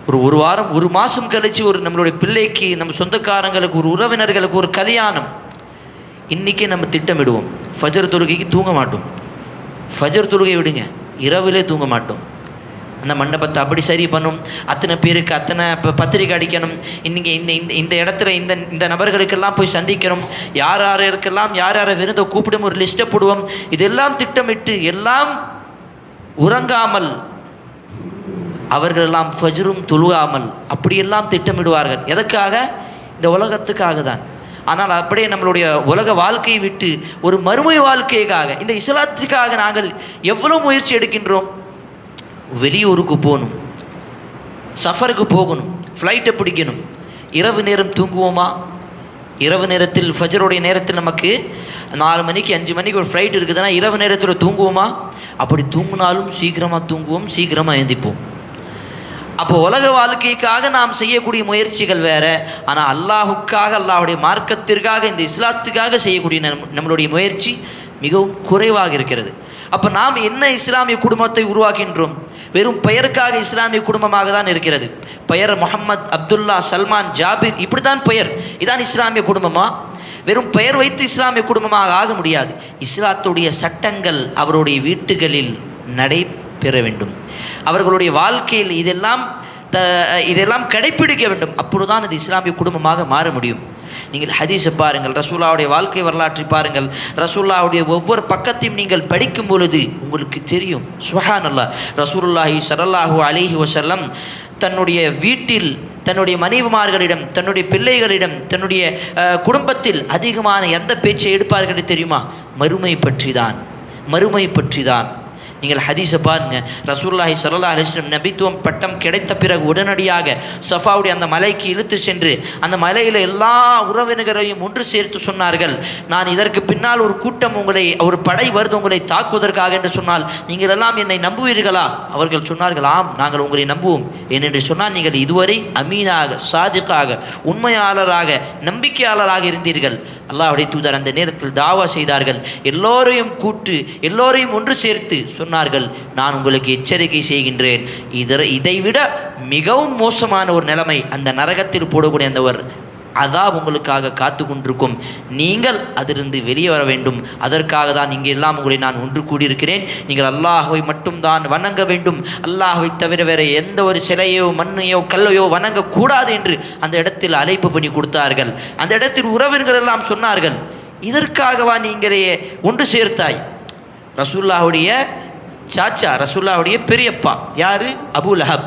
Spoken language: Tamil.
ஒரு வாரம் ஒரு மாதம் கழித்து ஒரு நம்மளுடைய பிள்ளைக்கு நம்ம சொந்தக்காரங்களுக்கு ஒரு உறவினர்களுக்கு ஒரு கல்யாணம். இன்றைக்கே நம்ம திட்டமிடுவோம். ஃபஜர் தொழுகைக்கு தூங்க மாட்டோம். ஃபஜர் தொழுகை விடுங்க, இரவிலே தூங்க மாட்டோம். அந்த மண்டபத்தை அப்படி சரி பண்ணும், அத்தனை பேருக்கு அத்தனை பத்திரிக்கை அடிக்கணும், இன்றைக்கி இந்த இந்த இந்த இடத்துல இந்த இந்த நபர்களுக்கெல்லாம் போய் சந்திக்கணும், யார் யாருக்கெல்லாம் யார் யாரை விருந்த கூப்பிடும் ஒரு லிஸ்ட்டை போடுவோம். இதெல்லாம் திட்டமிட்டு எல்லாம் உறங்காமல் அவர்களெல்லாம் ஃபஜ்ரும் தொழுகாமல் அப்படியெல்லாம் திட்டமிடுவார்கள். எதற்காக? இந்த உலகத்துக்காக தான். ஆனால் அப்படியே நம்மளுடைய உலக வாழ்க்கையை விட்டு ஒரு மறுமை வாழ்க்கைக்காக, இந்த இஸ்லாத்துக்காக நாங்கள் எவ்வளோ முயற்சி எடுக்கின்றோம். வெளியூருக்கு போகணும், சஃபருக்கு போகணும், ஃப்ளைட்டை பிடிக்கணும், இரவு நேரம் தூங்குவோமா? இரவு நேரத்தில் ஃபஜருடைய நேரத்தில் நமக்கு 4 மணிக்கு 5 மணிக்கு ஒரு ஃப்ளைட் இருக்குதுன்னா இரவு நேரத்தில் தூங்குவோமா? அப்படி தூங்கினாலும் சீக்கிரமாக தூங்குவோம், சீக்கிரமாக எழுந்திப்போம். அப்போ உலக வாழ்க்கைக்காக நாம் செய்யக்கூடிய முயற்சிகள் வேறு. ஆனால் அல்லாஹுக்காக, அல்லாஹுடைய மார்க்கத்திற்காக, இந்த இஸ்லாத்துக்காக செய்யக்கூடிய நம்மளுடைய முயற்சி மிகவும் குறைவாக இருக்கிறது. அப்போ நாம் என்ன இஸ்லாமிய குடும்பத்தை உருவாக்கின்றோம்? வெறும் பெயருக்காக இஸ்லாமிய குடும்பமாக தான் இருக்கிறது. பெயர் முஹம்மத், அப்துல்லா, சல்மான், ஜாபிர், இப்படி தான் பெயர். இதான் இஸ்லாமிய குடும்பமா? வெறும் பெயர் வைத்து இஸ்லாமிய குடும்பமாக ஆக முடியாது. இஸ்லாத்துடைய சட்டங்கள் அவருடைய வீட்டுகளில் நடைபெற வேண்டும். அவர்களுடைய வாழ்க்கையில் இதெல்லாம் கடைப்பிடிக்க வேண்டும். அப்பொழுதுதான் இது இஸ்லாமிய குடும்பமாக மாற முடியும். நீங்கள் ஹதீஸை பாருங்கள், ரசூலுல்லாஹ்வுடைய வாழ்க்கை வரலாற்றை பாருங்கள். ரசூலுல்லாஹ்வுடைய ஒவ்வொரு பக்கத்தையும் நீங்கள் படிக்கும் பொழுது உங்களுக்கு தெரியும். சுப்ஹானல்லாஹ், ரசூலுல்லாஹி ஸல்லல்லாஹு அலைஹி வஸல்லம் தன்னுடைய வீட்டில், தன்னுடைய மனைவிமார்களிடம், தன்னுடைய பிள்ளைகளிடம், தன்னுடைய குடும்பத்தில் அதிகமான எந்த பேச்சை எடுப்பார்கள் தெரியுமா? மறுமை பற்றி தான், மறுமை பற்றி தான். நீங்கள் ஹதீஸை பாருங்கள். ரசூலுல்லாஹி ஸல்லல்லாஹு அலைஹி வஸல்லம் நபித்துவம் பட்டம் கிடைத்த பிறகு உடனடியாக சஃபாவுடைய அந்த மலைக்கு இழுத்து சென்று அந்த மலையில் எல்லா உறவினர்களையும் ஒன்று சேர்த்து சொன்னார்கள், நான் இதற்கு பின்னால் ஒரு கூட்டம் ஒரு படை வருது உங்களை தாக்குவதற்காக என்று சொன்னால் நீங்கள் எல்லாம் என்னை நம்புவீர்களா? அவர்கள் சொன்னார்கள், ஆம், நாங்கள் உங்களை நம்புவோம். ஏனென்று சொன்னால் நீங்கள் இதுவரை அமீனாக, சாதிக்காக, உண்மையாளராக, நம்பிக்கையாளராக இருந்தீர்கள். அல்லாஹ்வுடைய தூதர் அந்த நேரத்தில் தாவா செய்தார்கள். எல்லோரையும் ஒன்று சேர்த்து சொன்னார்கள், நான் உங்களுக்கு எச்சரிக்கை செய்கின்றேன், இதைவிட மிகவும் மோசமான ஒரு நிலைமை அந்த நரகத்தில் போடக்கூடிய அந்த ஒரு அதாப் உங்களுக்காக காத்து கொண்டிருக்கும். நீங்கள் அதிலிருந்து வெளியே வர வேண்டும். அதற்காக தான் இங்கே எல்லாம் உங்களை நான் ஒன்று கூடியிருக்கிறேன். நீங்கள் அல்லாஹ்வை மட்டும்தான் வணங்க வேண்டும். அல்லாஹ்வை தவிர வேறு எந்த ஒரு சிலையோ மண்ணையோ கல்லையோ வணங்கக்கூடாது என்று அந்த இடத்தில் அழைப்பு பண்ணி கொடுத்தார்கள். அந்த இடத்தில் உறவினர்கள் எல்லாம் சொன்னார்கள், இதற்காகவா நீங்களே ஒன்று சேர்த்தாய்? ரசூலுல்லாஹ்வுடைய சாச்சா, ரசூலுல்லாஹ்வுடைய பெரியப்பா யாரு? அபூ லஹப்.